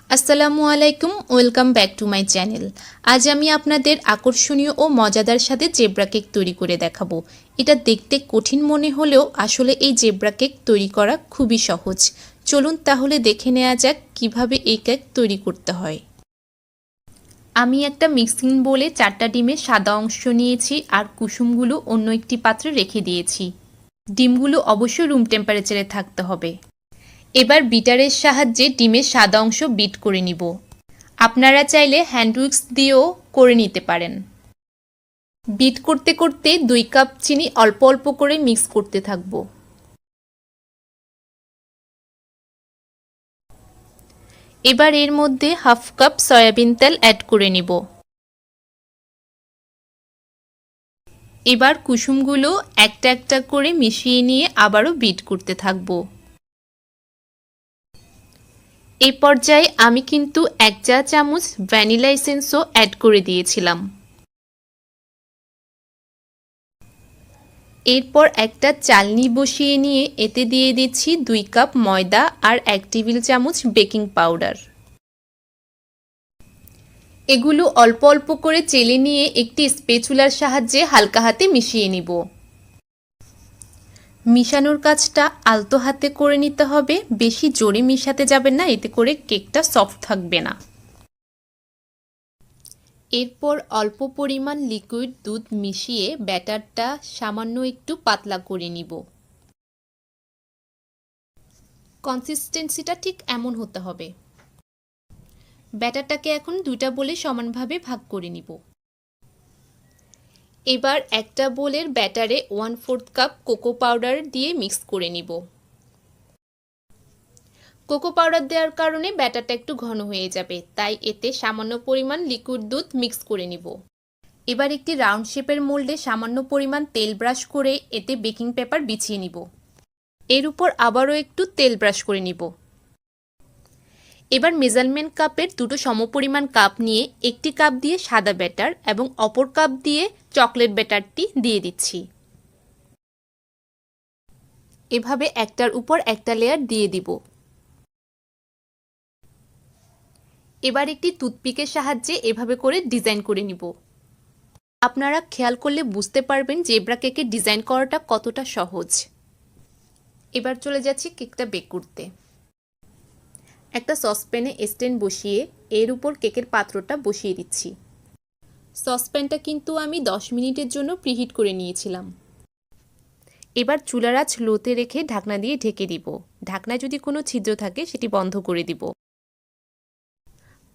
আসসালামু আলাইকুম, welcome back to my channel. আজ আমি আপনাদের আকর্ষণীয় ও মজাদার সাথে জেব্রা কেক তৈরি করে দেখাবো। এটা দেখতে কঠিন মনে হলেও আসলে এই জেব্রা কেক তৈরি করা খুবই সহজ। চলুন তাহলে দেখে নেওয়া যাক কিভাবে এই কেক তৈরি করতে হয়। আমি একটা মিক্সিং বোলে 4টা ডিমের সাদা অংশ নিয়েছি আর কুসুমগুলো অন্য একটি পাত্রে রেখে দিয়েছি। ডিমগুলো অবশ্যই রুম টেম্পারেচারে থাকতে হবে। এবার বিটারের সাহায্যে ডিমের সাদা অংশ বিট করে নিব। আপনারা চাইলে হ্যান্ড উইক্স দিয়েও করে নিতে পারেন। বিট করতে করতে 2 কাপ চিনি অল্প অল্প করে মিক্স করতে থাকব। এবার এর মধ্যে হাফ কাপ সয়াবিন তেল অ্যাড করে নিব। এবার কুসুমগুলো একটা একটা করে মিশিয়ে নিয়ে আবারও বিট করতে থাকব। এই পর্যায়ে আমি কিন্তু 1 চা চামচ ভ্যানিলা এসেন্সও অ্যাড করে দিয়েছিলাম। এরপর একটা চালনি বসিয়ে নিয়ে এতে দিয়ে দিচ্ছি 2 কাপ ময়দা আর 1 টেবিল চামচ বেকিং পাউডার। এগুলো অল্প অল্প করে চেলে নিয়ে একটি স্প্যাচুলার সাহায্যে হালকা হাতে মিশিয়ে নিব। মিশানোর কাজটা আলতো হাতে করে নিতে হবে, বেশি জোরে মিশাতে যাবেন না, এতে করে কেকটা সফট থাকবে না। এরপর অল্প পরিমাণ লিকুইড দুধ মিশিয়ে ব্যাটারটা সামান্য একটু পাতলা করে নিব। কনসিস্টেন্সিটা ঠিক এমন হতে হবে। ব্যাটারটাকে এখন 2টা বোলে সমানভাবে ভাগ করে নিব। এবার একটা বোলের ব্যাটারে 1/4 কাপ কোকো পাউডার দিয়ে মিক্স করে নিব। কোকো পাউডার দেওয়ার কারণে ব্যাটারটা একটু ঘন হয়ে যাবে, তাই এতে সামান্য পরিমাণ লিকুইড দুধ মিক্স করে নিব। এবার একটি রাউন্ড শেপের মোল্ডে সামান্য পরিমাণ তেল ব্রাশ করে এতে বেকিং পেপার বিছিয়ে নিব। এর উপর আবারও একটু তেল ব্রাশ করে নিব। এবার মেজারমেন্ট কাপের 2টো সমপরিমাণ কাপ নিয়ে একটি কাপ দিয়ে সাদা ব্যাটার এবং অপর কাপ দিয়ে চকলেট ব্যাটারটি দিয়ে দিচ্ছি। এভাবে একটার উপর একটা লেয়ার দিয়ে দিব। এবার একটি টুথপিকের সাহায্যে এভাবে করে ডিজাইন করে নিব। আপনারা খেয়াল করলে বুঝতে পারবেন জেব্রা কেকের ডিজাইন করাটা কতটা সহজ। এবার চলে যাচ্ছি কেকটা বেক করতে। একটা সসপ্যানে স্ট্যান্ড বসিয়ে এর উপর কেকের পাত্রটা বসিয়ে দিচ্ছি। সসপ্যানটা কিন্তু আমি 10 মিনিটের জন্য প্রিহিট করে নিয়েছিলাম। এবার চুলার আঁচ লোতে রেখে ঢাকনা দিয়ে ঢেকে দিব। ঢাকনায় যদি কোনো ছিদ্র থাকে সেটি বন্ধ করে দিব।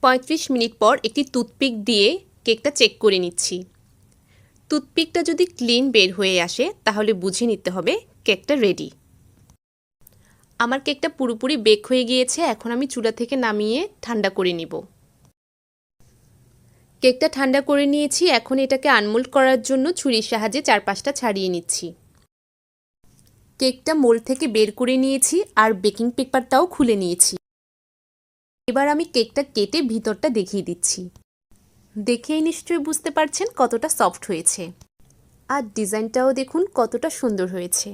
35 মিনিট পর একটি টুথপিক দিয়ে কেকটা চেক করে নিচ্ছি। টুথপিকটা যদি ক্লিন বের হয়ে আসে তাহলে বুঝে নিতে হবে কেকটা রেডি। আমার কেকটা পুরোপুরি বেক হয়ে গিয়েছে, এখন আমি চুলা থেকে নামিয়ে ঠান্ডা করে নিব। কেকটা ঠান্ডা করে নিয়েছি, এখন এটাকে আনমোল্ড করার জন্য ছুরির সাহায্যে চারপাশটা ছাড়িয়ে নিচ্ছি। কেকটা মোল্ড থেকে বের করে নিয়েছি আর বেকিং পেপারটাও খুলে নিয়েছি। এবার আমি কেকটা কেটে ভিতরটা দেখিয়ে দিচ্ছি। দেখেই নিশ্চয়ই বুঝতে পারছেন কতটা সফট হয়েছে, আর ডিজাইনটাও দেখুন কতটা সুন্দর হয়েছে।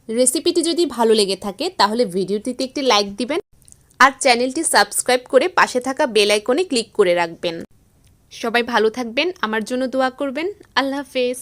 রেসিপিটি যদি ভালো লেগে থাকে তাহলে ভিডিওটিতে একটি লাইক দিবেন আর চ্যানেলটি সাবস্ক্রাইব করে পাশে থাকা বেল আইকনে ক্লিক করে রাখবেন। সবাই ভালো থাকবেন, আমার জন্য দোয়া করবেন। আল্লাহ হাফেজ।